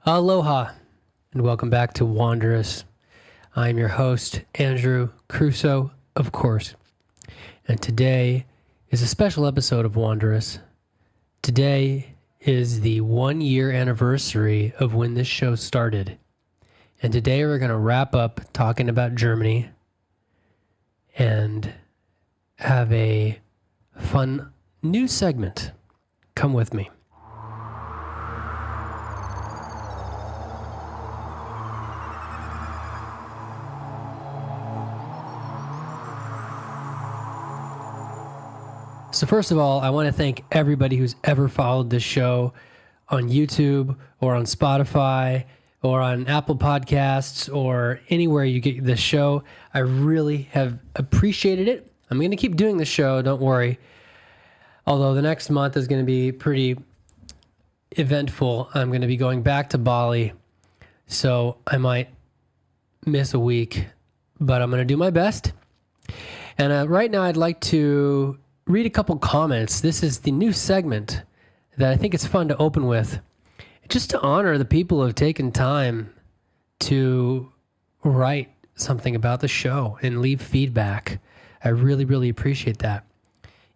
Aloha, and welcome back to Wanderous. I'm your host, Andrew Crusoe, of course. And today is a special episode of Wanderous. Today is the 1-year anniversary of when this show started. And today we're going to wrap up talking about Germany and have a fun new segment. Come with me. So first of all, I want to thank everybody who's ever followed this show on YouTube or on Spotify or on Apple Podcasts or anywhere you get this show. I really have appreciated it. I'm going to keep doing the show, don't worry. Although the next month is going to be pretty eventful. I'm going to be going back to Bali, so I might miss a week, but I'm going to do my best. And right now I'd like to read a couple comments. This is the new segment that I think it's fun to open with, just to honor the people who have taken time to write something about the show and leave feedback. I really, really appreciate that.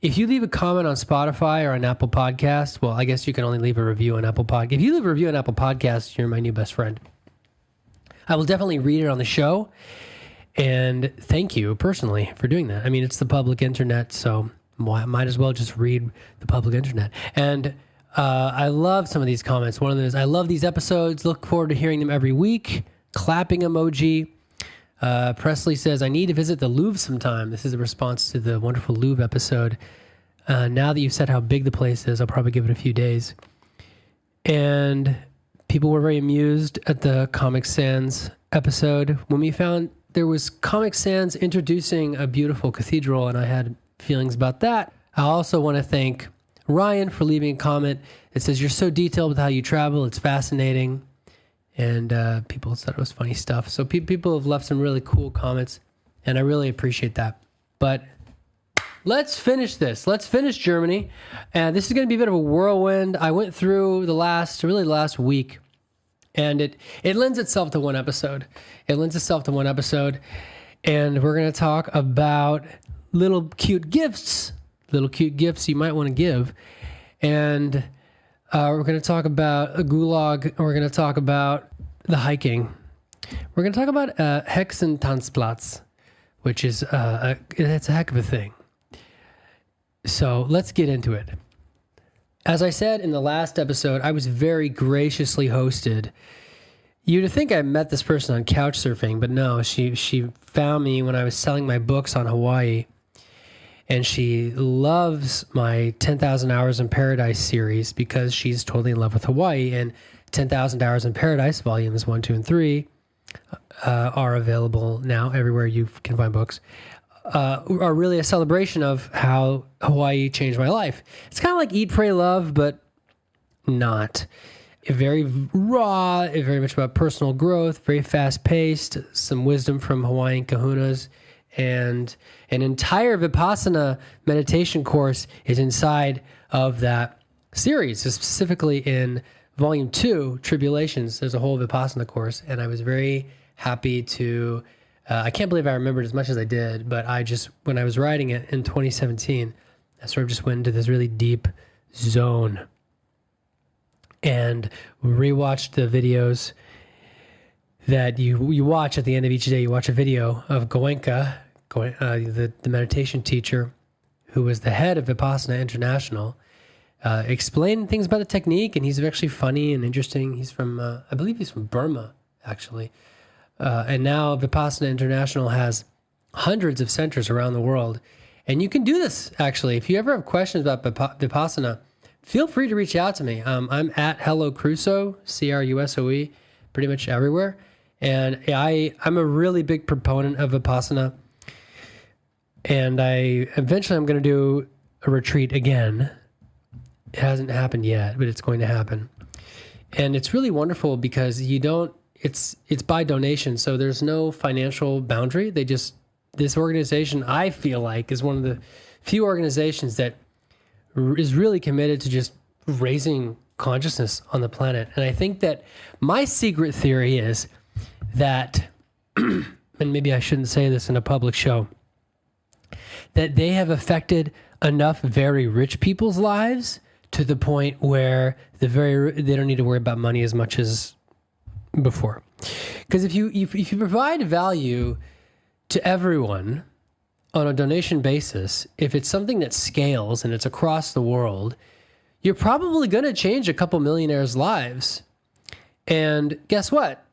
If you leave a comment on Spotify or on Apple Podcasts, well, I guess you can only leave a review on Apple Podcasts. If you leave a review on Apple Podcasts, you're my new best friend. I will definitely read it on the show, and thank you personally for doing that. I mean, it's the public internet, so I might as well just read the public internet. And I love some of these comments. One of them is, I love these episodes. Look forward to hearing them every week. Clapping emoji. Presley says, I need to visit the Louvre sometime. This is a response to the wonderful Louvre episode. Now that you've said how big the place is, I'll probably give it a few days. And people were very amused at the Comic Sans episode when we found there was Comic Sans introducing a beautiful cathedral, and I had feelings about that. I also want to thank Ryan for leaving a comment. It says, you're so detailed with how you travel. It's fascinating. And people said it was funny stuff. So people have left some really cool comments, and I really appreciate that. But let's finish this. Let's finish Germany. And this is going to be a bit of a whirlwind. I went through the last week, and it lends itself to one episode. And we're going to talk about little cute gifts you might want to give. And we're going to talk about a gulag. We're going to talk about the hiking. We're going to talk about Hexentanzplatz, which is it's a heck of a thing. So let's get into it. As I said in the last episode, I was very graciously hosted. You'd think I met this person on Couchsurfing, but no, she found me when I was selling my books on Hawaii. And she loves my 10,000 Hours in Paradise series because she's totally in love with Hawaii. And 10,000 Hours in Paradise volumes 1, 2, and 3 are available now everywhere you can find books. Are really a celebration of how Hawaii changed my life. It's kind of like Eat, Pray, Love, but not. Very raw, very much about personal growth, very fast-paced, some wisdom from Hawaiian kahunas. And an entire Vipassana meditation course is inside of that series, specifically in Volume 2, Tribulations. There's a whole Vipassana course, and I was very happy to, I can't believe I remembered as much as I did, but when I was writing it in 2017, I sort of just went into this really deep zone and rewatched the videos that you watch at the end of each day. You watch a video of Goenka, the meditation teacher, who was the head of Vipassana International, explaining things about the technique, and he's actually funny and interesting. He's from, I believe he's from Burma, actually. And now Vipassana International has hundreds of centers around the world. And you can do this, actually. If you ever have questions about Vipassana, feel free to reach out to me. I'm at Hello Crusoe, Crusoe, pretty much everywhere. And I'm a really big proponent of Vipassana. And eventually I'm going to do a retreat again. It hasn't happened yet, but it's going to happen. And it's really wonderful because it's by donation. So there's no financial boundary. This organization, I feel like, is one of the few organizations that is really committed to just raising consciousness on the planet. And I think that my secret theory is that, and maybe I shouldn't say this in a public show, that they have affected enough very rich people's lives to the point where they don't need to worry about money as much as before. Because if you provide value to everyone on a donation basis, if it's something that scales and it's across the world, you're probably going to change a couple millionaires' lives. And guess what?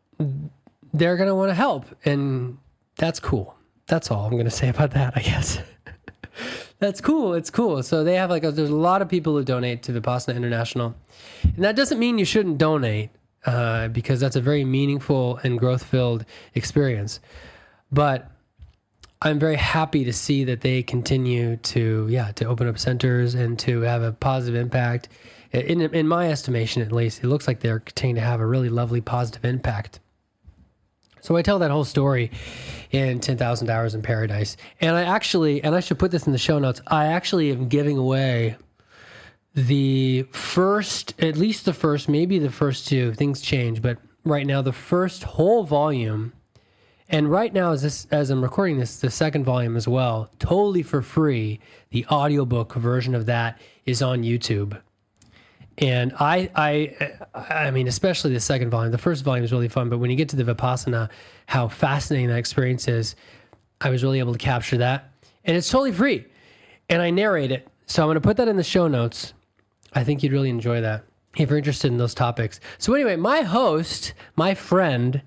They're going to want to help. And that's cool. That's all I'm going to say about that, I guess. That's cool. It's cool. So they have there's a lot of people who donate to Vipassana International. And that doesn't mean you shouldn't donate, because that's a very meaningful and growth-filled experience. But I'm very happy to see that they continue to open up centers and to have a positive impact. In my estimation, at least, it looks like they're continuing to have a really lovely positive impact. So I tell that whole story in 10,000 Hours in Paradise. And I should put this in the show notes, I actually am giving away maybe the first two, things change, but right now the first whole volume. And right now, as I'm recording this, the second volume as well, totally for free. The audiobook version of that is on YouTube. And I mean, especially the second volume. The first volume is really fun, but when you get to the Vipassana, how fascinating that experience is, I was really able to capture that. And it's totally free. And I narrate it. So I'm going to put that in the show notes. I think you'd really enjoy that if you're interested in those topics. So anyway, my host, my friend,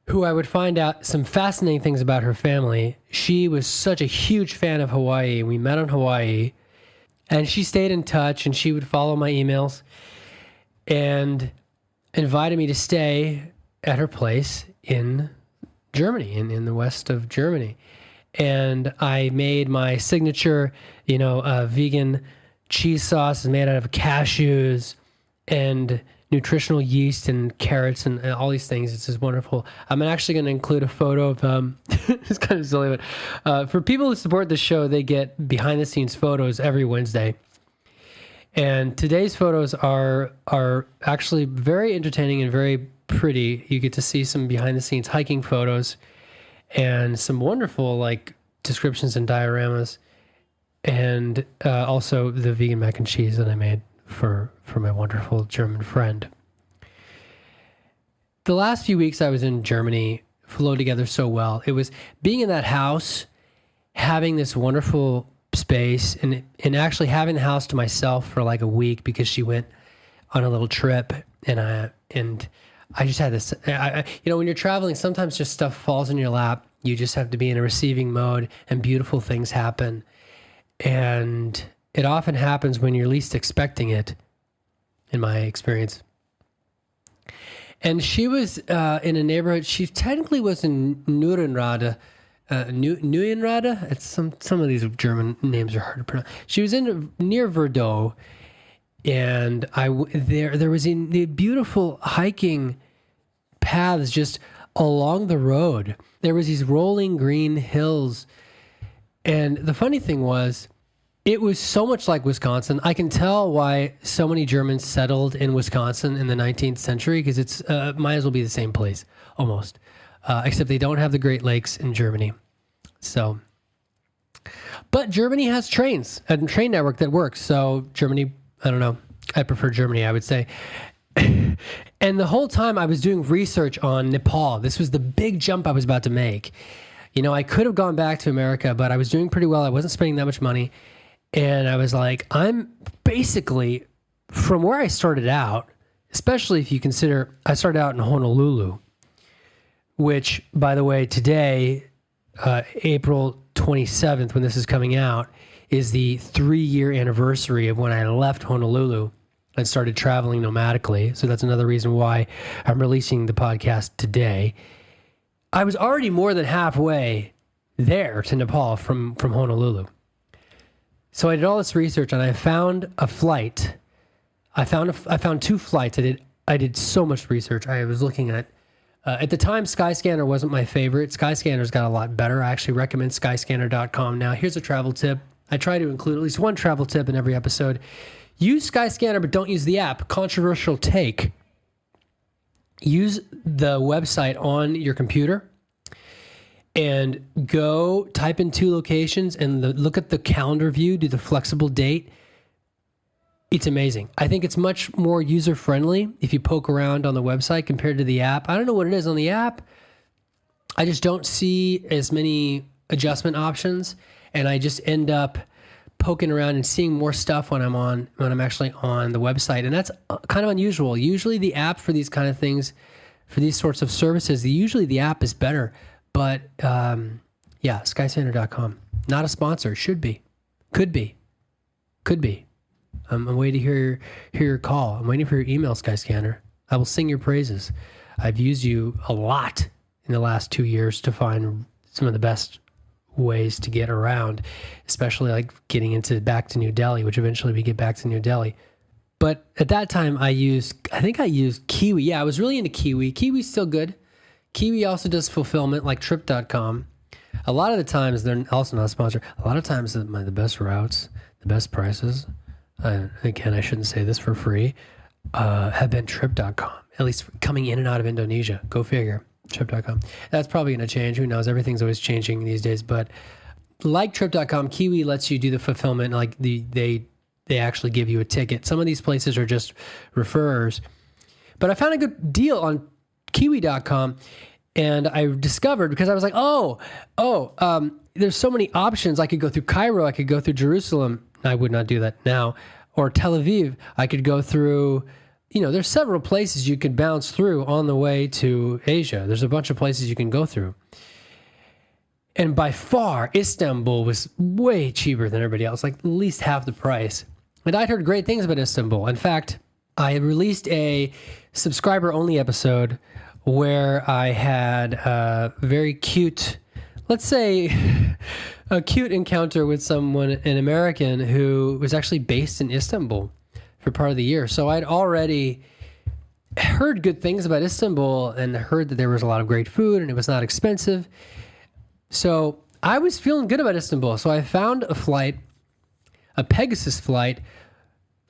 who I would find out some fascinating things about her family. She was such a huge fan of Hawaii. We met on Hawaii, and she stayed in touch, and she would follow my emails and invited me to stay at her place in Germany, in the west of Germany. And I made my signature, vegan cheese sauce is made out of cashews and nutritional yeast and carrots and all these things. It's just wonderful. I'm actually going to include a photo of, it's kind of silly, but for people who support the show, they get behind the scenes photos every Wednesday. And today's photos are actually very entertaining and very pretty. You get to see some behind the scenes hiking photos and some wonderful descriptions and dioramas, and also the vegan mac and cheese that I made for my wonderful German friend. The last few weeks I was in Germany flowed together so well. It was being in that house, having this wonderful space, and actually having the house to myself for a week because she went on a little trip, and I just had this. When you're traveling, sometimes just stuff falls in your lap. You just have to be in a receiving mode, and beautiful things happen. And it often happens when you're least expecting it, in my experience. And she was in a neighborhood. She technically was in Neuenrade. Neuenrade? It's some of these German names are hard to pronounce. She was near Verdot, and there was the beautiful hiking paths just along the road. There was these rolling green hills, and the funny thing was, it was so much like Wisconsin. I can tell why so many Germans settled in Wisconsin in the 19th century, because it's might as well be the same place, almost. Except they don't have the Great Lakes in Germany. So, but Germany has trains, a train network that works. So Germany, I don't know. I prefer Germany, I would say. And the whole time I was doing research on Nepal. This was the big jump I was about to make. I could have gone back to America, but I was doing pretty well. I wasn't spending that much money. And I was like, I'm basically, from where I started out, especially if you consider, I started out in Honolulu, which, by the way, today, April 27th, when this is coming out, is the 3-year anniversary of when I left Honolulu and started traveling nomadically. So that's another reason why I'm releasing the podcast today. I was already more than halfway there to Nepal from Honolulu. So I did all this research, and I found a flight. I found 2 flights. I did so much research. I was looking at the time, Skyscanner wasn't my favorite. Skyscanner's got a lot better. I actually recommend skyscanner.com now. Here's a travel tip. I try to include at least one travel tip in every episode. Use Skyscanner, but don't use the app. Controversial take. Use the website on your computer and go type in 2 locations and look at the calendar view, do the flexible date. It's amazing. I think it's much more user-friendly if you poke around on the website compared to the app. I don't know what it is on the app. I just don't see as many adjustment options, and I just end up poking around and seeing more stuff when I'm actually on the website, and that's kind of unusual. Usually the app for these kind of things, for these sorts of services, usually the app is better. But yeah, skyscanner.com. Not a sponsor. Should be. Could be. I'm waiting to hear your call. I'm waiting for your email, Skyscanner. I will sing your praises. I've used you a lot in the last 2 years to find some of the best ways to get around, especially like getting back to New Delhi, which eventually we get back to New Delhi. But at that time I think I used Kiwi. Yeah, I was really into Kiwi. Kiwi's still good. Kiwi also does fulfillment like trip.com. A lot of the times, they're also not a sponsor. A lot of times the best routes, the best prices, again, I shouldn't say this for free, have been trip.com, at least coming in and out of Indonesia. Go figure. Trip.com. That's probably going to change. Who knows? Everything's always changing these days. But like Trip.com, Kiwi lets you do the fulfillment. Like they actually give you a ticket. Some of these places are just referrers. But I found a good deal on Kiwi.com, and I discovered, because I was like, there's so many options. I could go through Cairo. I could go through Jerusalem. I would not do that now. Or Tel Aviv. I could go through... there's several places you could bounce through on the way to Asia. There's a bunch of places you can go through. And by far, Istanbul was way cheaper than everybody else, like at least half the price. And I'd heard great things about Istanbul. In fact, I released a subscriber-only episode where I had a very cute, let's say, a cute encounter with an American who was actually based in Istanbul for part of the year. So I'd already heard good things about Istanbul and heard that there was a lot of great food and it was not expensive. So I was feeling good about Istanbul. So I found a flight, a Pegasus flight.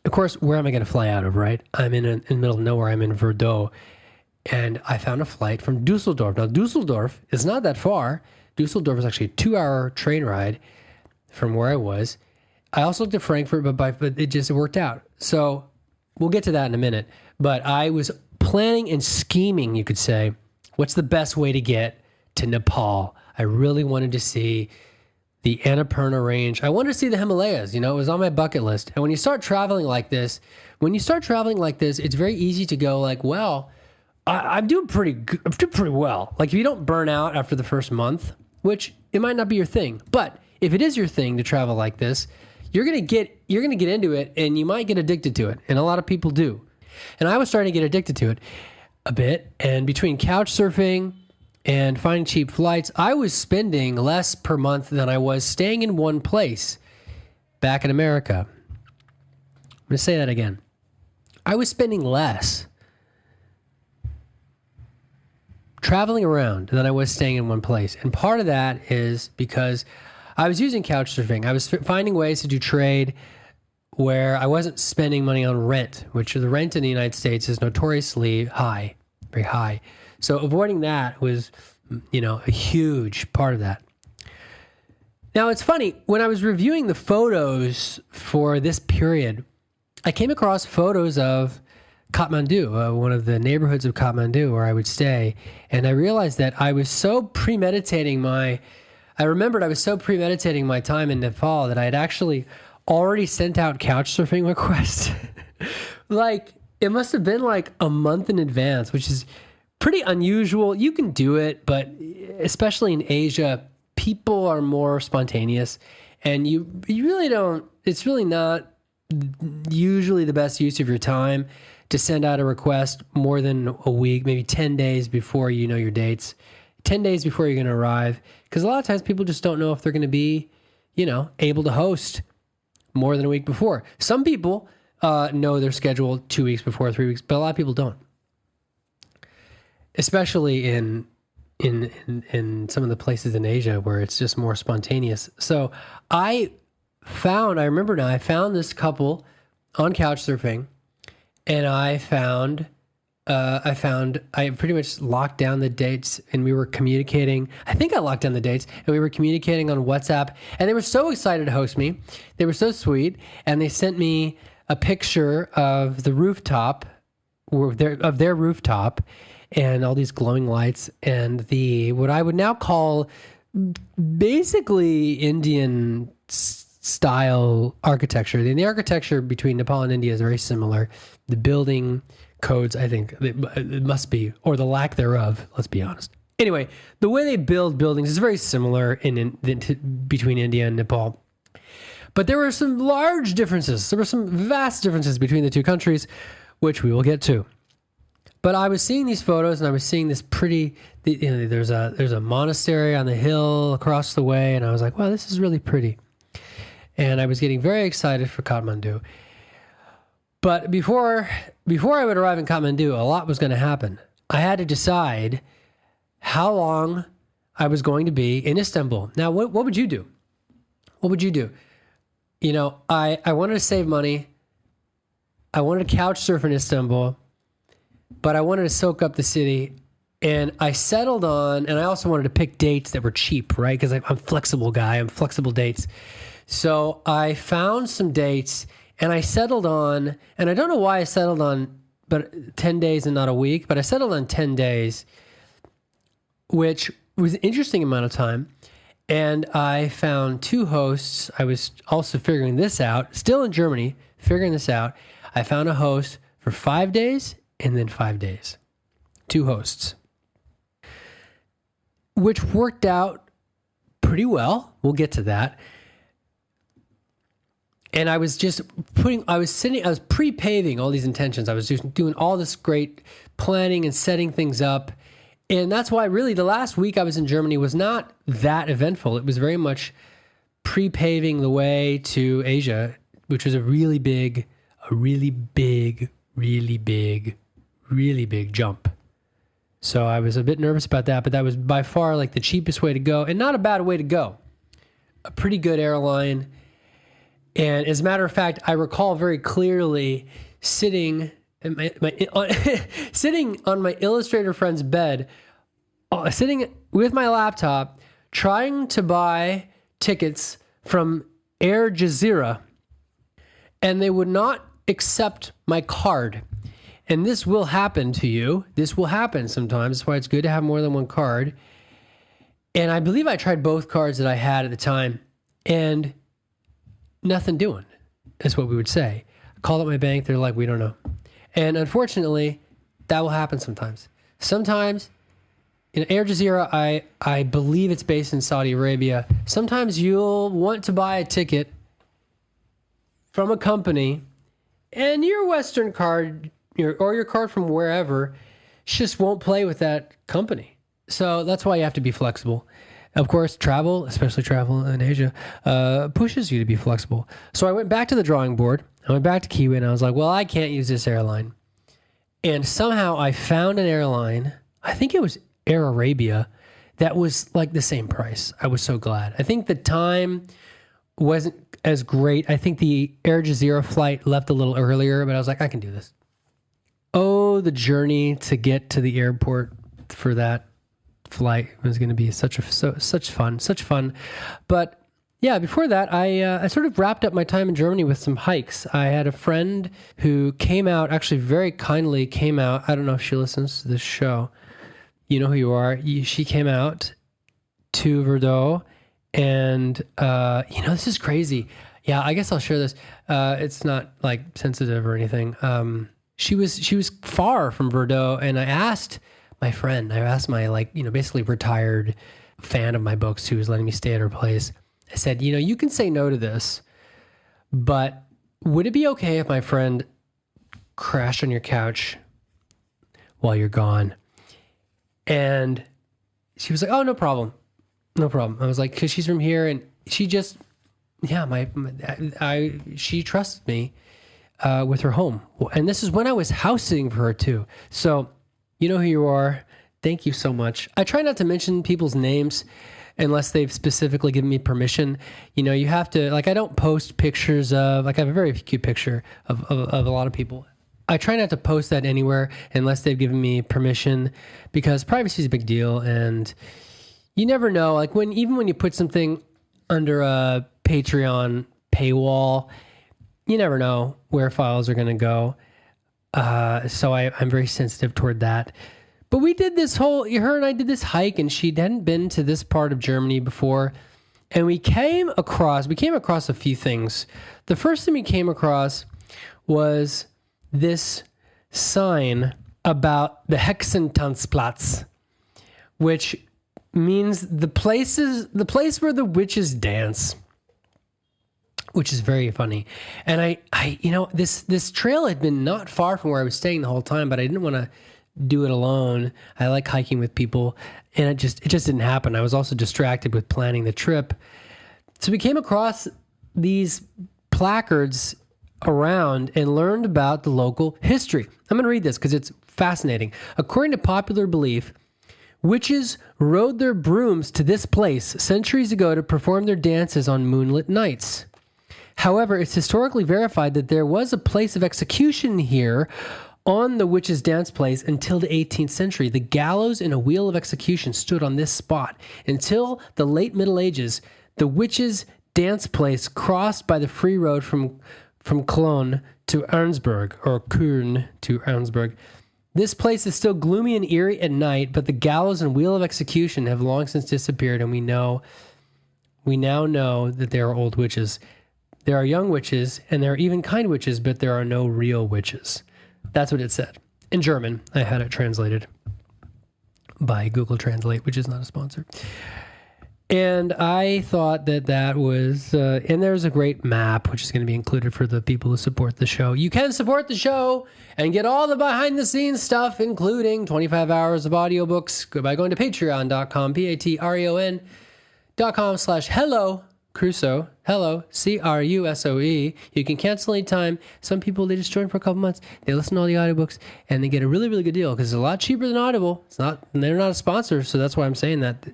Of course, where am I going to fly out of, right? I'm in the middle of nowhere. I'm in Bordeaux. And I found a flight from Dusseldorf. Now, Dusseldorf is not that far. Dusseldorf is actually a 2-hour train ride from where I was. I also looked at Frankfurt, but it just worked out. So we'll get to that in a minute. But I was planning and scheming, you could say, what's the best way to get to Nepal? I really wanted to see the Annapurna Range. I wanted to see the Himalayas. It was on my bucket list. And when you start traveling like this, it's very easy to go like, well, I'm doing pretty good. I'm doing pretty well. Like if you don't burn out after the first month, which it might not be your thing, but if it is your thing to travel like this, you're going to get into it and you might get addicted to it. And a lot of people do. And I was starting to get addicted to it a bit. And between couch surfing and finding cheap flights, I was spending less per month than I was staying in one place back in America. I'm going to say that again. I was spending less traveling around than I was staying in one place. And part of that is because I was using couch surfing. I was finding ways to do trade where I wasn't spending money on rent, which the rent in the United States is notoriously high, very high. So avoiding that was, a huge part of that. Now, it's funny, when I was reviewing the photos for this period, I came across photos of Kathmandu, one of the neighborhoods of Kathmandu where I would stay, and I realized that I was so premeditating my time in Nepal that I had actually already sent out couch surfing requests. Like, it must have been like a month in advance, which is pretty unusual. You can do it, but especially in Asia, people are more spontaneous, and you really don't, it's really not usually the best use of your time to send out a request more than a week, maybe 10 days before you know your dates, 10 days before you're going to arrive. Because a lot of times people just don't know if they're going to be, able to host more than a week before. Some people know their schedule 2 weeks before, 3 weeks, but a lot of people don't. Especially in some of the places in Asia where it's just more spontaneous. So I found this couple on couch surfing, and I pretty much locked down the dates, and we were communicating. I think I locked down the dates, and we were communicating on WhatsApp, and they were so excited to host me. They were so sweet, and they sent me a picture of the rooftop, of their rooftop, and all these glowing lights, and what I would now call basically Indian style architecture. And the architecture between Nepal and India is very similar. The building codes, I think it must be, or the lack thereof, let's be honest. Anyway, the way they build buildings is very similar between India and Nepal. But there were some large differences. There were some vast differences between the two countries, which we will get to. But I was seeing these photos, and I was seeing this pretty, there's a monastery on the hill across the way, and I was like, wow, this is really pretty. And I was getting very excited for Kathmandu. But before I would arrive in Kathmandu, a lot was going to happen. I had to decide how long I was going to be in Istanbul. Now, what would you do? What would you do? I wanted to save money. I wanted to couch surf in Istanbul, but I wanted to soak up the city. And I settled on, and I also wanted to pick dates that were cheap, right? Because I'm a flexible guy. I'm flexible dates. So I found some dates, and I settled on, and I don't know why I settled on, but 10 days and not a week, but I settled on 10 days, which was an interesting amount of time. And I found two hosts. I was also figuring this out, still in Germany, figuring this out. I found a host for 5 days and then 5 days. Two hosts, which worked out pretty well. We'll get to that. And I was just I was pre-paving all these intentions. I was just doing all this great planning and setting things up. And that's why really the last week I was in Germany was not that eventful. It was very much pre-paving the way to Asia, which was a really big jump. So I was a bit nervous about that, but that was by far like the cheapest way to go, and not a bad way to go. A pretty good airline. And as a matter of fact, I recall very clearly sitting sitting on my illustrator friend's bed, sitting with my laptop, trying to buy tickets from Air Jazeera, and they would not accept my card. And this will happen to you. This will happen sometimes. That's why it's good to have more than one card. And I believe I tried both cards that I had at the time, and nothing doing, is what we would say. I called up my bank. They're like, we don't know. And unfortunately, that will happen sometimes. Sometimes, in Air Jazeera, I believe it's based in Saudi Arabia. Sometimes you'll want to buy a ticket from a company, and your Western card, or your card from wherever, just won't play with that company. So that's why you have to be flexible. Of course, travel, especially travel in Asia, pushes you to be flexible. So I went back to the drawing board. I went back to Kiwi, and I was like, well, I can't use this airline. And somehow I found an airline, I think it was Air Arabia, that was like the same price. I was so glad. I think the time wasn't as great. I think the Air Jazeera flight left a little earlier, but I was like, I can do this. Oh, the journey to get to the airport for that flight was going to be such fun. But yeah, before that, I sort of wrapped up my time in Germany with some hikes. I had a friend who came out, actually very kindly came out. I don't know if she listens to this show. You know who you are. She came out to Bordeaux, and this is crazy. Yeah, I guess I'll share this. It's not like sensitive or anything. She was far from Bordeaux, and I asked my basically retired fan of my books who was letting me stay at her place. I said, you can say no to this, but would it be okay if my friend crashed on your couch while you're gone? And she was like, oh, no problem. No problem. I was like, because she's from here, and she just, she trusts me with her home. And this is when I was house sitting for her too. So you know who you are. Thank you so much. I try not to mention people's names unless they've specifically given me permission. You know, you have to, like, I don't post pictures of, like, I have a very cute picture of a lot of people. I try not to post that anywhere unless they've given me permission, because privacy is a big deal. And you never know, like, even when you put something under a Patreon paywall, you never know where files are going to go. So I'm very sensitive toward that. But we did her and I did this hike, and she hadn't been to this part of Germany before. And we came across a few things. The first thing we came across was this sign about the Hexentanzplatz, which means the place where the witches dance, which is very funny. And I this trail had been not far from where I was staying the whole time, but I didn't want to do it alone. I like hiking with people, and it just didn't happen. I was also distracted with planning the trip. So we came across these placards around and learned about the local history. I'm going to read this because it's fascinating. According to popular belief, witches rode their brooms to this place centuries ago to perform their dances on moonlit nights. However, it's historically verified that there was a place of execution here on the witches' dance place until the 18th century. The gallows and a wheel of execution stood on this spot. Until the late Middle Ages, the witches' dance place crossed by the free road from Cologne to Arnsberg, or Köln to Arnsberg. This place is still gloomy and eerie at night, but the gallows and wheel of execution have long since disappeared, and we now know that there are old witches. There are young witches, and there are even kind witches, but there are no real witches. That's what it said. In German. I had it translated by Google Translate, which is not a sponsor. And I thought that was... and there's a great map, which is going to be included for the people who support the show. You can support the show and get all the behind-the-scenes stuff, including 25 hours of audiobooks, by going to patreon.com, patreon.com/hello Crusoe. Hello, Crusoe. You can cancel anytime. Some people, they just join for a couple months. They listen to all the audiobooks, and they get a really, really good deal because it's a lot cheaper than Audible. They're not a sponsor, so that's why I'm saying that.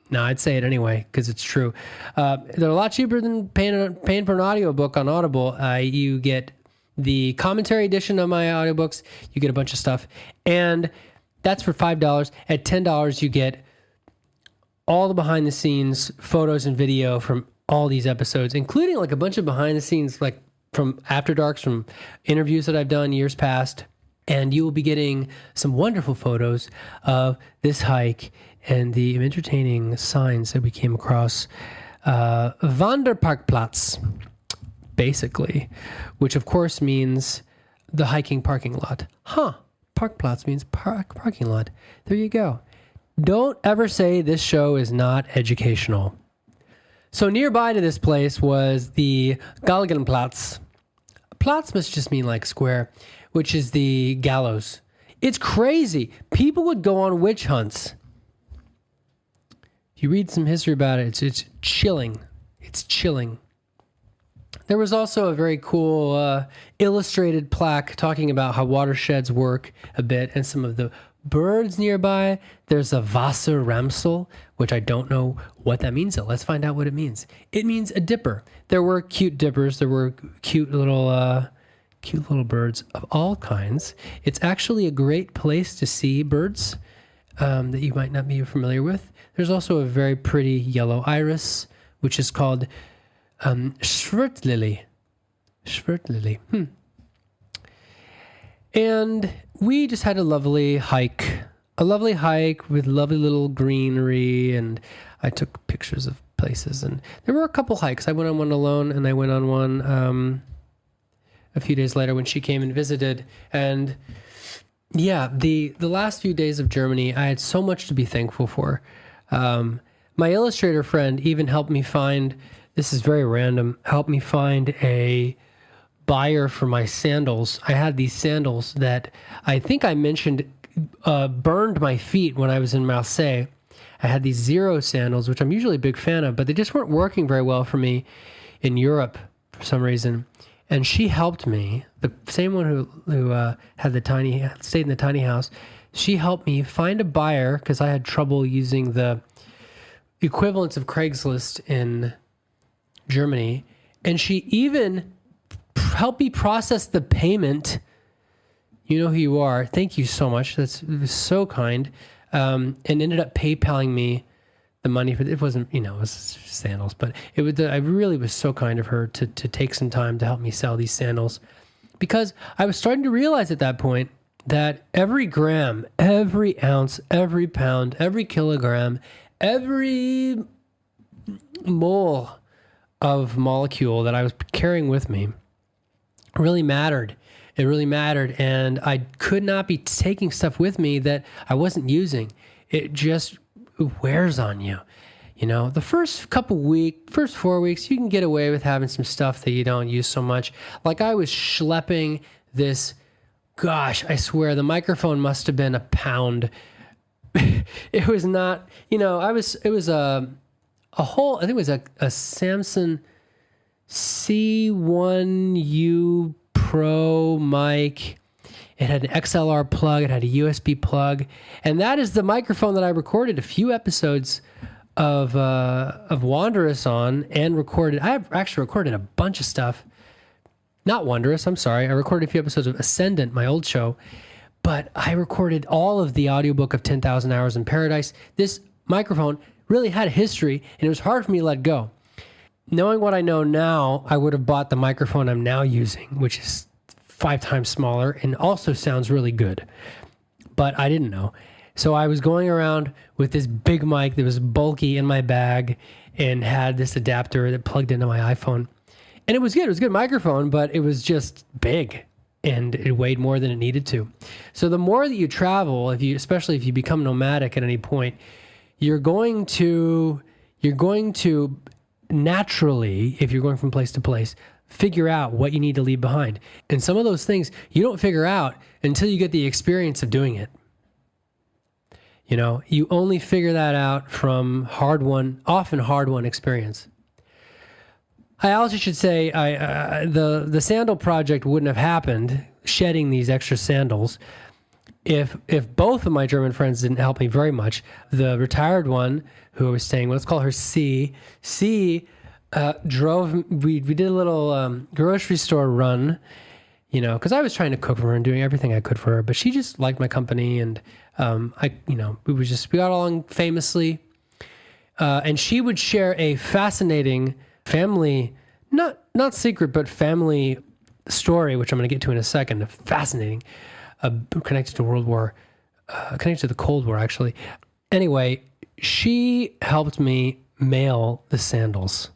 No, I'd say it anyway because it's true. They're a lot cheaper than paying for an audiobook on Audible. You get the commentary edition of my audiobooks. You get a bunch of stuff, and that's for $5. At $10, you get all the behind-the-scenes photos and video from all these episodes, including like a bunch of behind-the-scenes, like from After Darks, from interviews that I've done years past. And you will be getting some wonderful photos of this hike and the entertaining signs that we came across. Wanderparkplatz, basically, which of course means the hiking parking lot. Parkplatz means parking lot. There you go. Don't ever say this show is not educational. So nearby to this place was the Galgenplatz. Platz must just mean like square, which is the gallows. It's crazy. People would go on witch hunts. If you read some history about it, it's chilling. It's chilling. There was also a very cool illustrated plaque talking about how watersheds work a bit and some of the birds nearby. There's a Wasserramsel, which I don't know what that means. So let's find out what it means. It means a dipper. There were cute dippers. There were cute little birds of all kinds. It's actually a great place to see birds that you might not be familiar with. There's also a very pretty yellow iris, which is called Schwertlily. Schwertlily. And we just had a lovely hike with lovely little greenery, and I took pictures of places. And there were a couple hikes. I went on one alone, and I went on one a few days later when she came and visited. And yeah, the last few days of Germany, I had so much to be thankful for. My illustrator friend even helped me find, this is very random, helped me find a buyer for my sandals. I had these sandals that I think I mentioned burned my feet when I was in Marseille. I had these Zero sandals, which I'm usually a big fan of, but they just weren't working very well for me in Europe for some reason. And she helped me, the same one who had stayed in the tiny house. She helped me find a buyer because I had trouble using the equivalents of Craigslist in Germany, and she even helped me process the payment. You know who you are. Thank you so much. It was so kind. And ended up PayPaling me the money for it. Wasn't, it was sandals, but I really was so kind of her to take some time to help me sell these sandals, because I was starting to realize at that point that every gram, every ounce, every pound, every kilogram, every mole of molecule that I was carrying with me really mattered. It really mattered. And I could not be taking stuff with me that I wasn't using. It just wears on you. The first 4 weeks, you can get away with having some stuff that you don't use so much. Like I was schlepping this, gosh, I swear the microphone must have been a pound. It was not, it was a whole, I think it was a Samsung C1U Pro mic. It had an XLR plug. It had a USB plug. And that is the microphone that I recorded a few episodes of Wanderous on, and I've actually recorded a bunch of stuff. Not Wanderous, I'm sorry. I recorded a few episodes of Ascendant, my old show. But I recorded all of the audiobook of 10,000 Hours in Paradise. This microphone really had a history, and it was hard for me to let go. Knowing what I know now, I would have bought the microphone I'm now using, which is 5 times smaller and also sounds really good. But I didn't know. So I was going around with this big mic that was bulky in my bag and had this adapter that plugged into my iPhone. And it was good. It was a good microphone, but it was just big and it weighed more than it needed to. So the more that you travel, especially if you become nomadic at any point, you're going to naturally, if you're going from place to place, figure out what you need to leave behind. And some of those things you don't figure out until you get the experience of doing it. You only figure that out from often hard-won experience. I also should say the sandal project wouldn't have happened, shedding these extra sandals, if both of my German friends didn't help me very much. The retired one who I was staying with, let's call her C. We did a little grocery store run, because I was trying to cook for her and doing everything I could for her, but she just liked my company, and we got along famously. And she would share a fascinating family, not secret, but family story, which I'm going to get to in a second. Fascinating, connected to connected to the Cold War, actually. Anyway, she helped me mail the sandals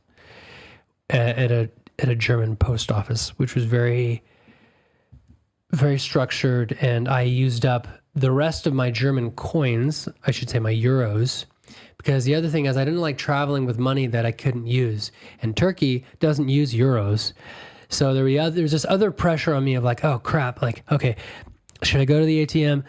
at a German post office, which was very, very structured, and I used up the rest of my German coins, I should say my euros, because the other thing is I didn't like traveling with money that I couldn't use, and Turkey doesn't use euros. So there's this other pressure on me of like, oh crap, like, okay, should I go to the ATM?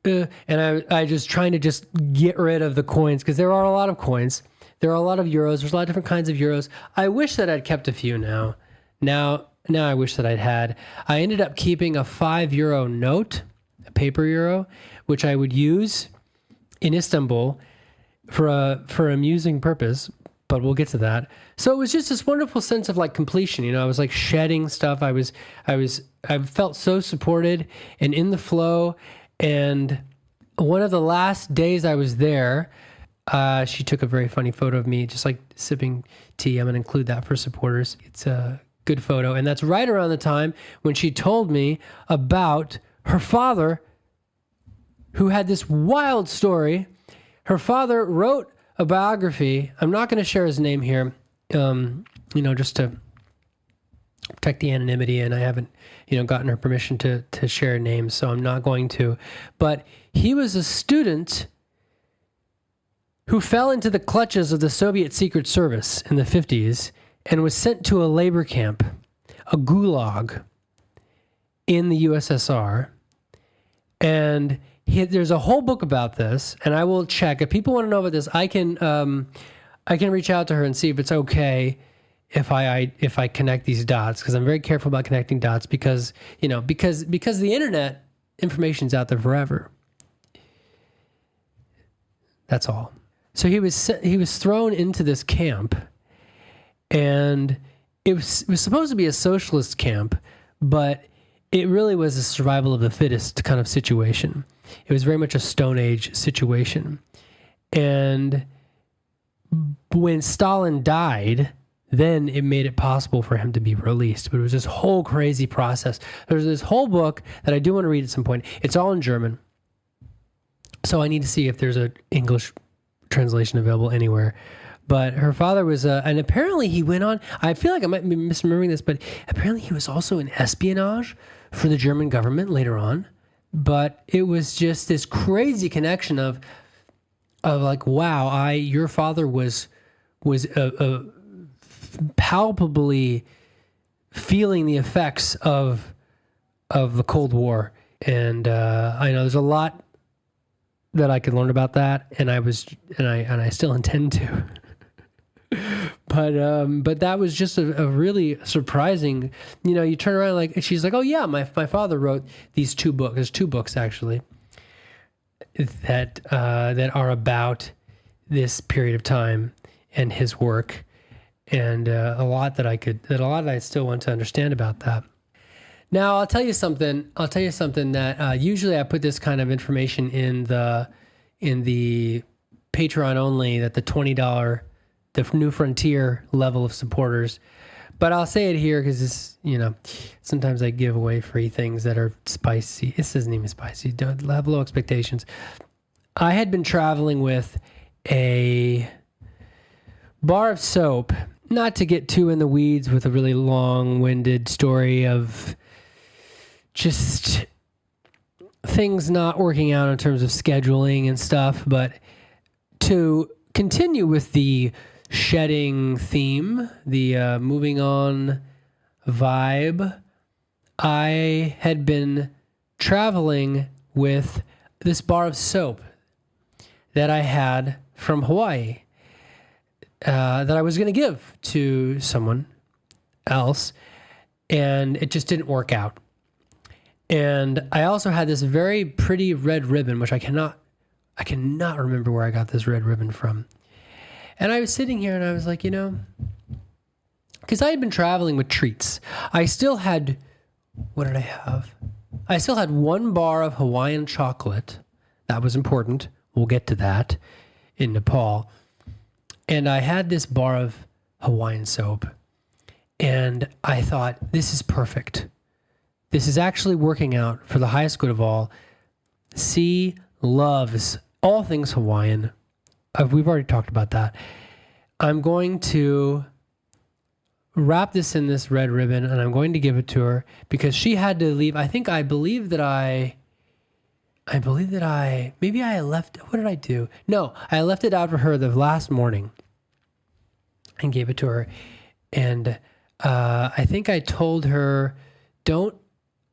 And I just trying to just get rid of the coins, because there are a lot of coins. There are a lot of euros. There's a lot of different kinds of euros. I wish that I'd kept a few now. Now I wish that I'd had. I ended up keeping a €5 note, a paper euro, which I would use in Istanbul for amusing purpose, but we'll get to that. So it was just this wonderful sense of like completion. I was like shedding stuff. I felt so supported and in the flow. And one of the last days I was there, she took a very funny photo of me, just like sipping tea. I'm going to include that for supporters. It's a good photo. And that's right around the time when she told me about her father, who had this wild story. Her father wrote a biography. I'm not going to share his name here, just to protect the anonymity, and I haven't, gotten her permission to share names, so I'm not going to. But he was a student who fell into the clutches of the Soviet Secret Service in the 50s and was sent to a labor camp, a gulag, in the USSR. And there's a whole book about this, and I will check. If people want to know about this, I can reach out to her and see if it's okay if I connect these dots, because I'm very careful about connecting dots, because the internet information's out there forever. That's all. So he was thrown into this camp, and it was supposed to be a socialist camp, but it really was a survival of the fittest kind of situation. It was very much a Stone Age situation. And when Stalin died, then it made it possible for him to be released. But it was this whole crazy process. There's this whole book that I do want to read at some point. It's all in German. So I need to see if there's an English translation available anywhere. But her father was, and apparently he went on, I feel like I might be misremembering this, but apparently he was also in espionage for the German government later on. But it was just this crazy connection of like, wow, your father was palpably feeling the effects of the Cold War. And I know there's a lot that I could learn about that, and I still intend to. But that was just a really surprising, you turn around like, and she's like, oh yeah, my father wrote these 2 books. There's 2 books actually that are about this period of time and his work, and a lot that I still want to understand about that. Now I'll tell you something that usually I put this kind of information in the Patreon only, that the $20, the New Frontier level of supporters. But I'll say it here because sometimes I give away free things that are spicy. This isn't even spicy. Don't have low expectations. I had been traveling with a bar of soap, not to get too in the weeds with a really long-winded story of just things not working out in terms of scheduling and stuff, but to continue with the shedding theme, the moving on vibe, I had been traveling with this bar of soap that I had from Hawaii that I was going to give to someone else, and it just didn't work out. And I also had this very pretty red ribbon, which I cannot remember where I got this red ribbon from. And I was sitting here and I was like, because I had been traveling with treats. I still had, what did I have? I still had 1 bar of Hawaiian chocolate. That was important. We'll get to that in Nepal. And I had this bar of Hawaiian soap. And I thought, this is perfect. This is actually working out for the highest good of all. C loves all things Hawaiian. We've already talked about that. I'm going to wrap this in this red ribbon, and I'm going to give it to her because she had to leave. I believe that maybe I left, what did I do? No, I left it out for her the last morning and gave it to her. And I think I told her, don't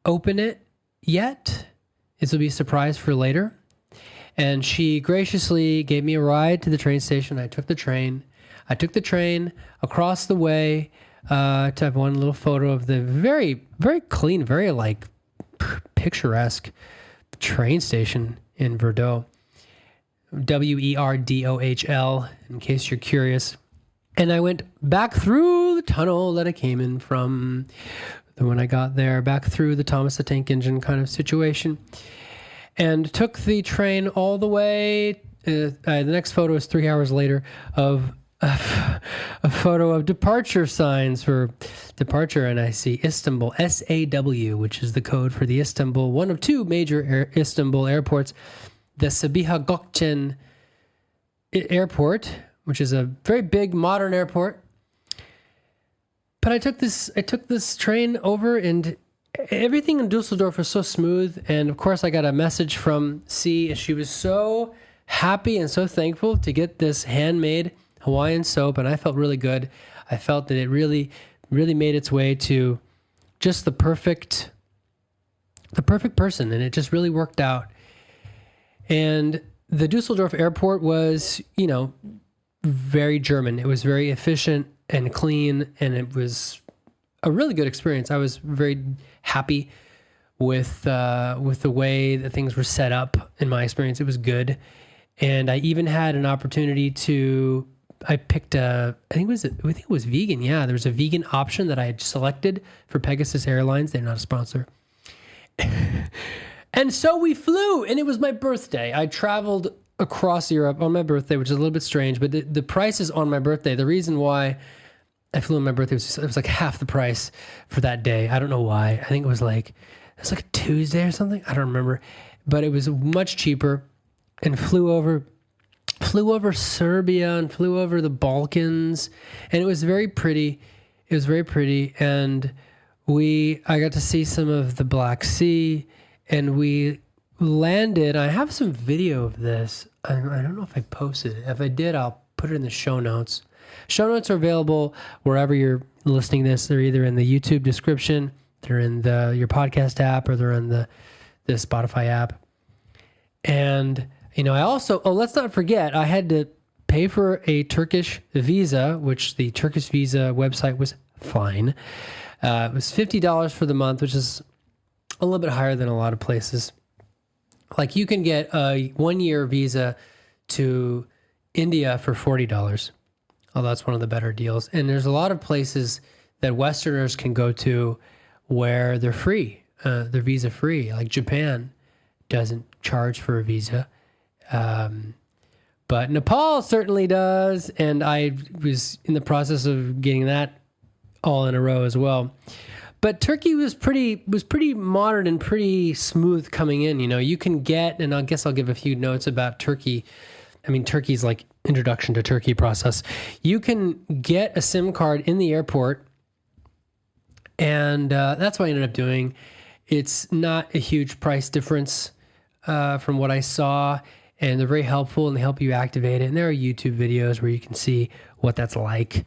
open it yet. This will be a surprise for later. And she graciously gave me a ride to the train station. I took the train across the way to have one little photo of the very, very clean, very picturesque train station in Verdot. Werdohl, in case you're curious. And I went back through the tunnel that I came in from when I got there, back through the Thomas the Tank Engine kind of situation. And took the train all the way. The next photo is 3 hours later of a photo of departure signs for departure. And I see Istanbul, SAW, which is the code for the Istanbul, one of 2 major Istanbul airports. The Sabiha Gökçen Airport, which is a very big modern airport. But I took this train over, and everything in Dusseldorf was so smooth. And of course, I got a message from C, and she was so happy and so thankful to get this handmade Hawaiian soap. And I felt really good. I felt that it really, really made its way to just the perfect person. And it just really worked out. And the Dusseldorf airport was, very German. It was very efficient and clean, and it was a really good experience. I was very happy with the way that things were set up. In my experience, it was good, And I even had an opportunity to, I picked I think it was vegan. Yeah, there was a vegan option that I had selected for Pegasus Airlines. They're not a sponsor. And so we flew, and it was my birthday. I traveled across Europe on my birthday, which is a little bit strange, but the prices on my birthday, the reason why I flew on my birthday it was like half the price for that day. I don't know why. I think it was like a Tuesday or something. I don't remember, but it was much cheaper, and flew over Serbia and flew over the Balkans, and it was very pretty. It was very pretty, and I got to see some of the Black Sea, and we landed. I have some video of this. I don't know if I posted it. If I did, I'll put it in the show notes. Show notes are available wherever you're listening to this. They're either in the YouTube description, they're in your podcast app, or they're in the Spotify app. And, I also, let's not forget, I had to pay for a Turkish visa, which the Turkish visa website was fine. It was $50 for the month, which is a little bit higher than a lot of places. Like you can get a 1-year visa to India for $40. Oh, that's one of the better deals. And there's a lot of places that Westerners can go to where they're free. They're visa free. Like Japan doesn't charge for a visa. But Nepal certainly does. And I was in the process of getting that all in a row as well. But Turkey was pretty modern and pretty smooth coming in. You can get, and I guess I'll give a few notes about Turkey. I mean, Turkey's like introduction to Turkey process. You can get a SIM card in the airport, and that's what I ended up doing. It's not a huge price difference from what I saw, and they're very helpful, and they help you activate it. And there are YouTube videos where you can see what that's like.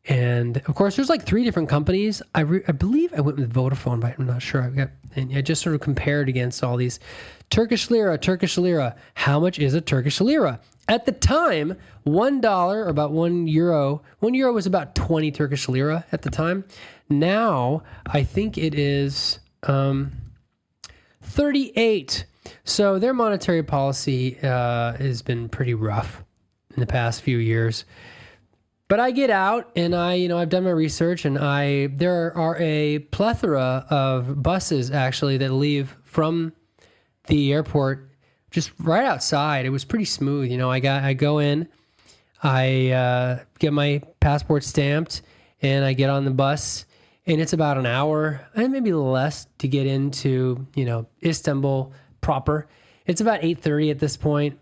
And of course, there's like 3 different companies. I believe I went with Vodafone, but I'm not sure. And I just sort of compared against all these. Turkish lira. How much is a Turkish lira? At the time, $1 or about €1. €1 was about 20 Turkish lira at the time. Now, I think it is 38. So their monetary policy has been pretty rough in the past few years. But I get out, and I've done my research, and there are a plethora of buses actually that leave from the airport just right outside. It was pretty smooth. I go in, I get my passport stamped, and I get on the bus, and it's about an hour and maybe less to get into Istanbul proper. It's about 8:30 at this point.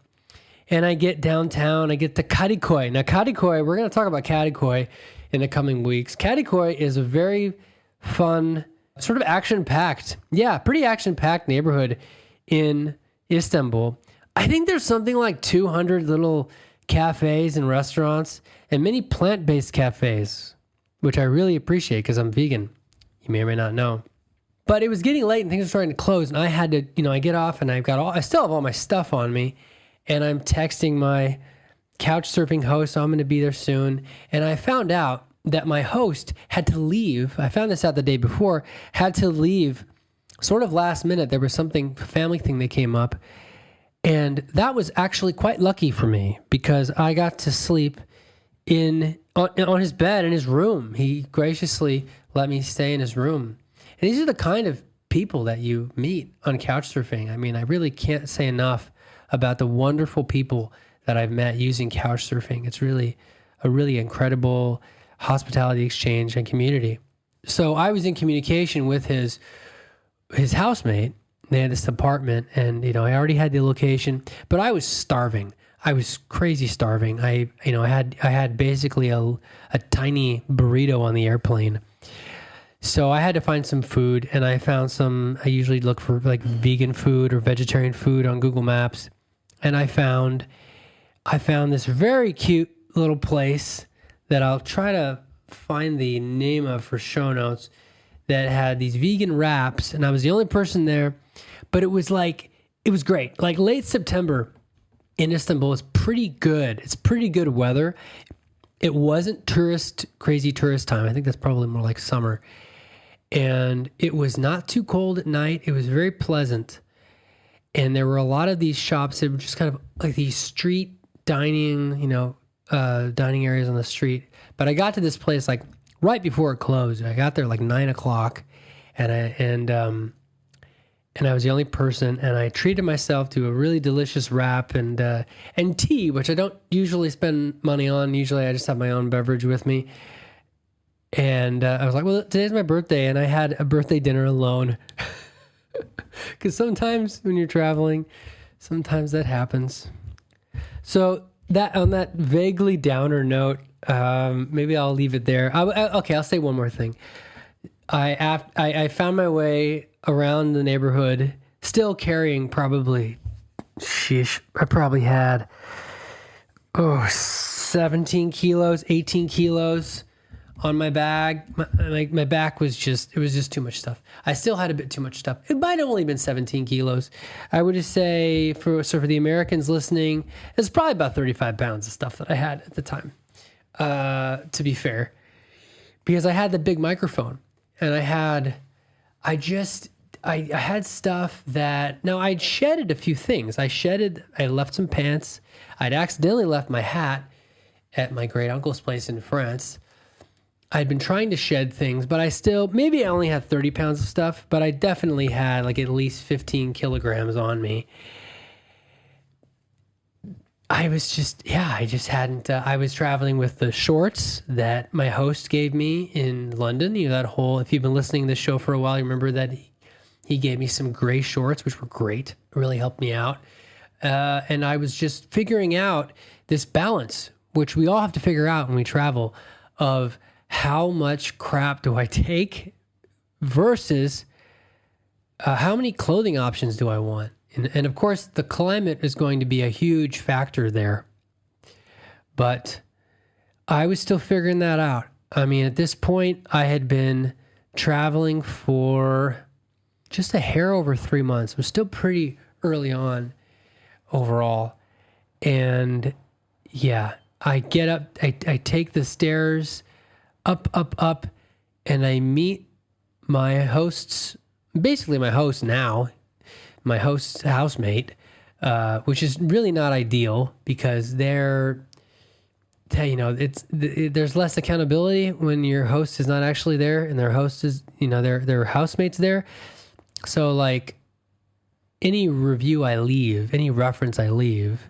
And I get downtown, I get to Kadıköy. Now, Kadıköy, we're going to talk about Kadıköy in the coming weeks. Kadıköy is a very fun, sort of action-packed, pretty action-packed neighborhood in Istanbul. I think there's something like 200 little cafes and restaurants, and many plant-based cafes, which I really appreciate because I'm vegan. You may or may not know. But it was getting late and things were starting to close, and I had to, I get off and I still have all my stuff on me. And I'm texting my couch surfing host, so I'm going to be there soon. And I found out that my host had to leave. I found this out the day before, had to leave sort of last minute. There was something, family thing that came up. And that was actually quite lucky for me because I got to sleep on his bed in his room. He graciously let me stay in his room. And these are the kind of people that you meet on couch surfing. I mean, I really can't say enough about the wonderful people that I've met using couch surfing. It's really a really incredible hospitality exchange and community. So I was in communication with his housemate. They had this apartment, and I already had the location, but I was starving. I was crazy starving. I had basically a tiny burrito on the airplane. So I had to find some food, and I found some. I usually look for like vegan food or vegetarian food on Google Maps. And I found this very cute little place that I'll try to find the name of for show notes that had these vegan wraps, and I was the only person there, but it was great. Like late September in Istanbul is pretty good. It's pretty good weather. It wasn't crazy tourist time. I think that's probably more like summer. And it was not too cold at night. It was very pleasant. And there were a lot of these shops that were just kind of like these street dining, dining areas on the street. But I got to this place like right before it closed. I got there like 9:00, and I was the only person, and I treated myself to a really delicious wrap and tea, which I don't usually spend money on. Usually I just have my own beverage with me. And I was like, well, today's my birthday, and I had a birthday dinner alone. Because sometimes when you're traveling, sometimes that happens. So that on that vaguely downer note, maybe I'll leave it there. Okay, I'll say one more thing. I found my way around the neighborhood, still carrying probably, I probably had 17 kilos, 18 kilos on my bag. My back was just too much stuff. I still had a bit too much stuff. It might have only been 17 kilos. I would just say for the Americans listening, it's probably about 35 pounds of stuff that I had at the time, to be fair, because I had the big microphone and I had stuff that, now I'd shedded a few things. I left some pants. I'd accidentally left my hat at my great uncle's place in France. I'd been trying to shed things, but maybe I only had 30 pounds of stuff, but I definitely had like at least 15 kilograms on me. I just hadn't, I was traveling with the shorts that my host gave me in London. If you've been listening to this show for a while, you remember that he gave me some gray shorts, which were great. It really helped me out. And I was just figuring out this balance, which we all have to figure out when we travel, of how much crap do I take versus how many clothing options do I want? And of course, the climate is going to be a huge factor there. But I was still figuring that out. I mean, at this point, I had been traveling for just a hair over 3 months. It was still pretty early on overall. And yeah, I get up, I take the stairs up, and I meet my host's, basically my host now, my host's housemate, which is really not ideal because there's less accountability when your host is not actually there and their host is, their housemate's there. So like any review I leave, any reference I leave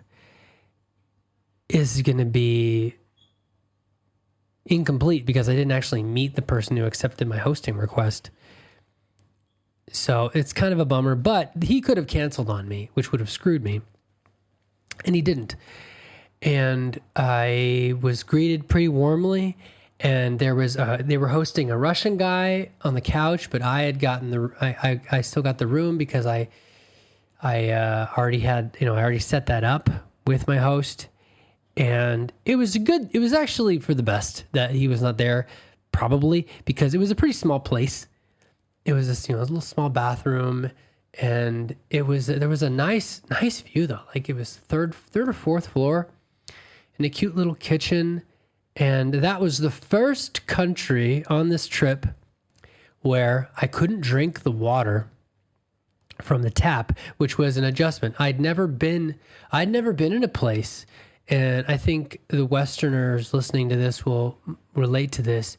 is going to be incomplete because I didn't actually meet the person who accepted my hosting request. So it's kind of a bummer, but he could have canceled on me, which would have screwed me. And he didn't. And I was greeted pretty warmly. And they were hosting a Russian guy on the couch, but I had gotten I still got the room because I already set that up with my host. And it was actually for the best that he was not there, probably because it was a pretty small place. It was this, a little small bathroom, and there was a nice view though. Like it was third or fourth floor, and a cute little kitchen. And that was the first country on this trip where I couldn't drink the water from the tap, which was an adjustment. I'd never been in a place, and I think the Westerners listening to this will relate to this.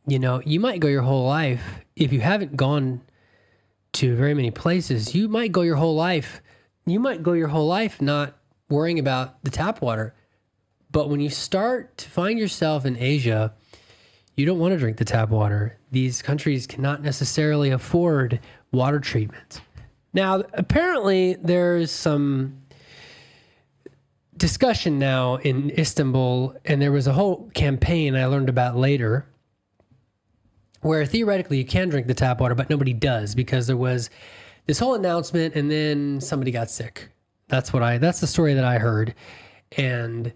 You might go your whole life, if you haven't gone to very many places, you might go your whole life not worrying about the tap water. But when you start to find yourself in Asia, you don't want to drink the tap water. These countries cannot necessarily afford water treatment. Now, apparently there's some discussion now in Istanbul, and there was a whole campaign I learned about later, where theoretically you can drink the tap water, but nobody does because there was this whole announcement and then somebody got sick. That's the story that I heard. And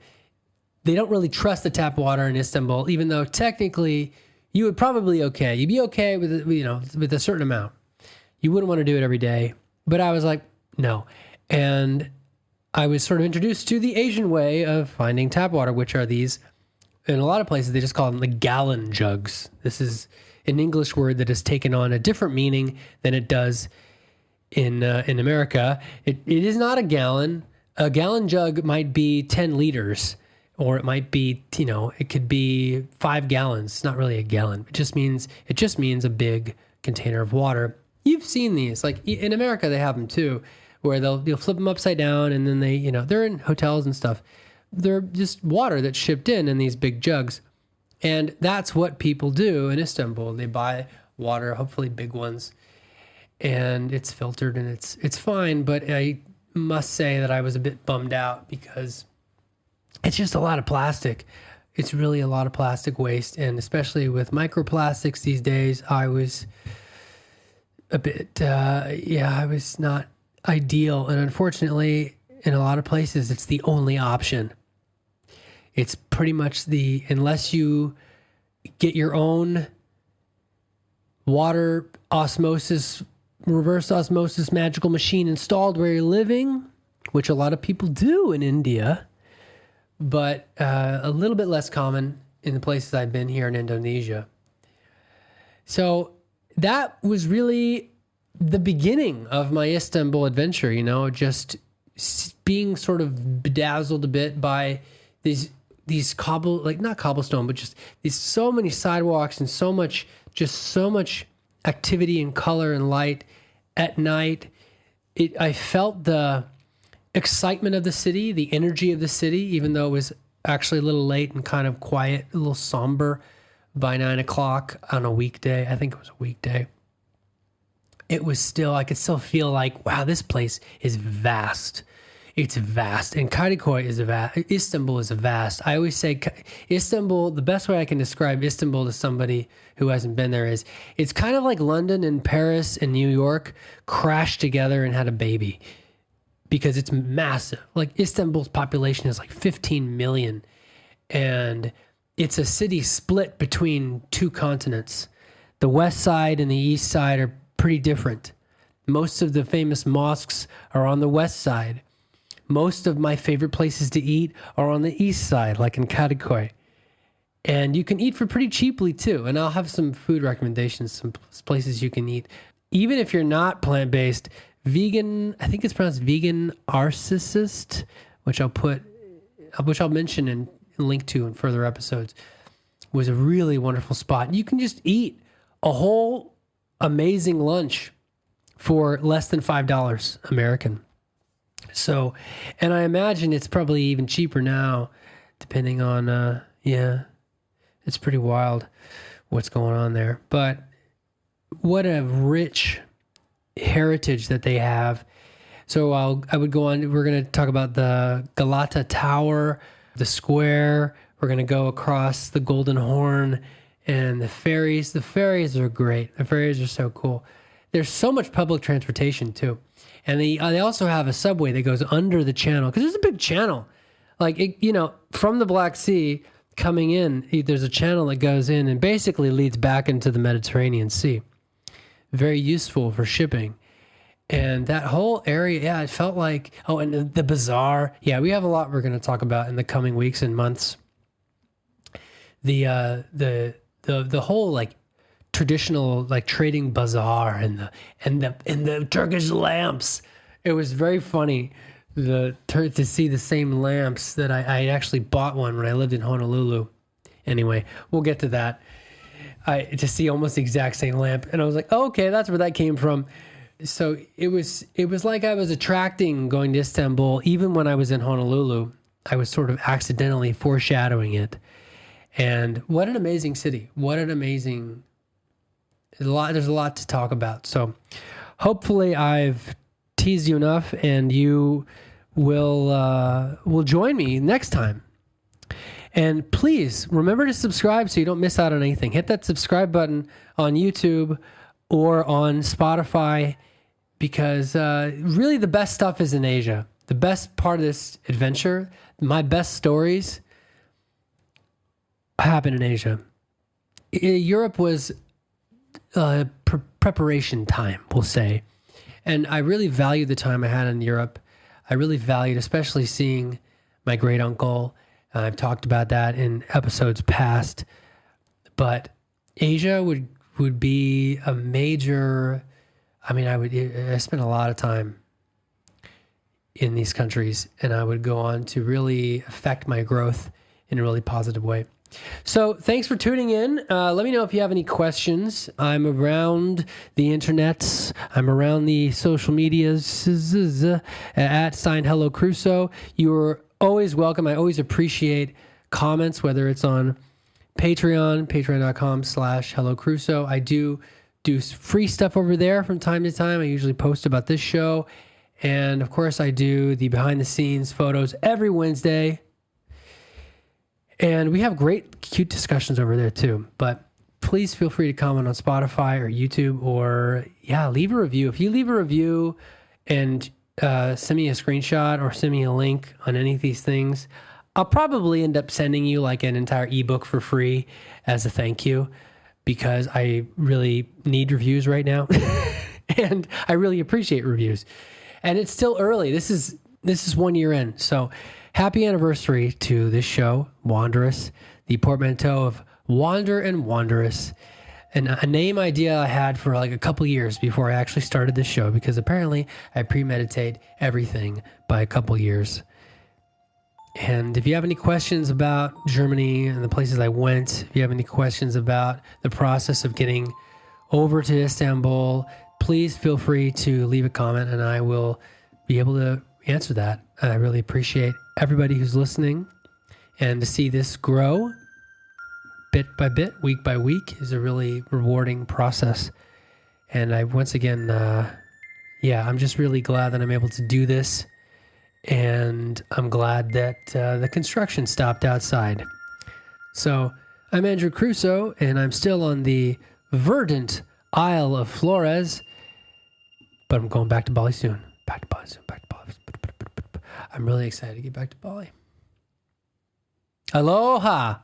they don't really trust the tap water in Istanbul, even though technically you would probably okay. You'd be okay with a certain amount. You wouldn't want to do it every day. But I was like, no. And I was sort of introduced to the Asian way of finding tap water, which are these, in a lot of places, they just call them the gallon jugs. This is an English word that has taken on a different meaning than it does in America. It is not a gallon. A gallon jug might be 10 liters, or it might be, it could be 5 gallons. It's not really a gallon. It just means a big container of water. You've seen these, like in America, they have them too, where you'll flip them upside down, and then they're in hotels and stuff. They're just water that's shipped in these big jugs. And that's what people do in Istanbul. They buy water, hopefully big ones, and it's filtered and it's fine. But I must say that I was a bit bummed out because it's just a lot of plastic. It's really a lot of plastic waste. And especially with microplastics these days, I was a bit, I was not ideal. And unfortunately, in a lot of places, it's the only option. It's pretty much unless you get your own water osmosis, reverse osmosis magical machine installed where you're living, which a lot of people do in India, but a little bit less common in the places I've been here in Indonesia. So that was really the beginning of my Istanbul adventure, just being sort of bedazzled a bit by these not cobblestone, but just so many sidewalks and so much activity and color and light at night. I felt the excitement of the city, the energy of the city, even though it was actually a little late and kind of quiet, a little somber by 9:00 on a weekday. I think it was a weekday. It was still, I could still feel like, wow, this place is vast. It's vast. And Kadıköy is vast. Istanbul is vast. I always say Istanbul, the best way I can describe Istanbul to somebody who hasn't been there is it's kind of like London and Paris and New York crashed together and had a baby, because it's massive. Like Istanbul's population is like 15 million, and it's a city split between 2 continents. The west side and the east side are pretty different. Most of the famous mosques are on the west side. Most of my favorite places to eat are on the east side, like in Kadıköy. And you can eat for pretty cheaply too. And I'll have some food recommendations, some places you can eat. Even if you're not plant-based, vegan, I think it's pronounced vegan arcist, which I'll mention and link to in further episodes, was a really wonderful spot. You can just eat a whole amazing lunch for less than $5 American. So, and I imagine it's probably even cheaper now, depending on, it's pretty wild what's going on there. But what a rich heritage that they have. So I would go on, we're going to talk about the Galata Tower, the square. We're going to go across the Golden Horn and the ferries. The ferries are great. The ferries are so cool. There's so much public transportation too. And they also have a subway that goes under the channel, because there's a big channel. Like, from the Black Sea coming in, there's a channel that goes in and basically leads back into the Mediterranean Sea. Very useful for shipping. And that whole area, it felt like, and the bazaar. Yeah, we have a lot we're going to talk about in the coming weeks and months. The whole, like, traditional, like, trading bazaar and the Turkish lamps. It was very funny to see the same lamps that I actually bought one when I lived in Honolulu. Anyway, we'll get to that. To see almost the exact same lamp, and I was like, oh, okay, that's where that came from. So it was like I was attracting going to Istanbul. Even when I was in Honolulu, I was sort of accidentally foreshadowing it. And what an amazing city! What an amazing. There's a lot to talk about. So hopefully I've teased you enough, and you will join me next time. And please remember to subscribe so you don't miss out on anything. Hit that subscribe button on YouTube or on Spotify, because really the best stuff is in Asia. The best part of this adventure, my best stories, happen in Asia. Europe was preparation time, we'll say. And I really valued the time I had in Europe. I really valued especially seeing my great uncle. I've talked about that in episodes past. But Asia would be a major I spent a lot of time in these countries, and I would go on to really affect my growth in a really positive way. So thanks for tuning in. Let me know if you have any questions. I'm around the internets. I'm around the social medias at signed Hello Crusoe. You're always welcome. I always appreciate comments, whether it's on patreon.com/Hello Crusoe. I do free stuff over there from time to time. I usually post about this show. And of course, I do the behind the scenes photos every Wednesday. And we have great, cute discussions over there too. But please feel free to comment on Spotify or YouTube, or leave a review. If you leave a review and send me a screenshot or send me a link on any of these things, I'll probably end up sending you like an entire ebook for free as a thank you, because I really need reviews right now. And I really appreciate reviews. And it's still early. This is 1 year in. So happy anniversary to this show, Wanderous, the portmanteau of wander and wanderous. And a name idea I had for like a couple years before I actually started this show, because apparently I premeditate everything by a couple years. And if you have any questions about Germany and the places I went, if you have any questions about the process of getting over to Istanbul, please feel free to leave a comment and I will be able to answer that. I really appreciate everybody who's listening, and to see this grow bit by bit, week by week, is a really rewarding process. And I, once again, I'm just really glad that I'm able to do this. And I'm glad that the construction stopped outside. So I'm Andrew Crusoe, and I'm still on the verdant Isle of Flores, but I'm going back to Bali soon. Back to Bali soon. I'm really excited to get back to Bali. Aloha!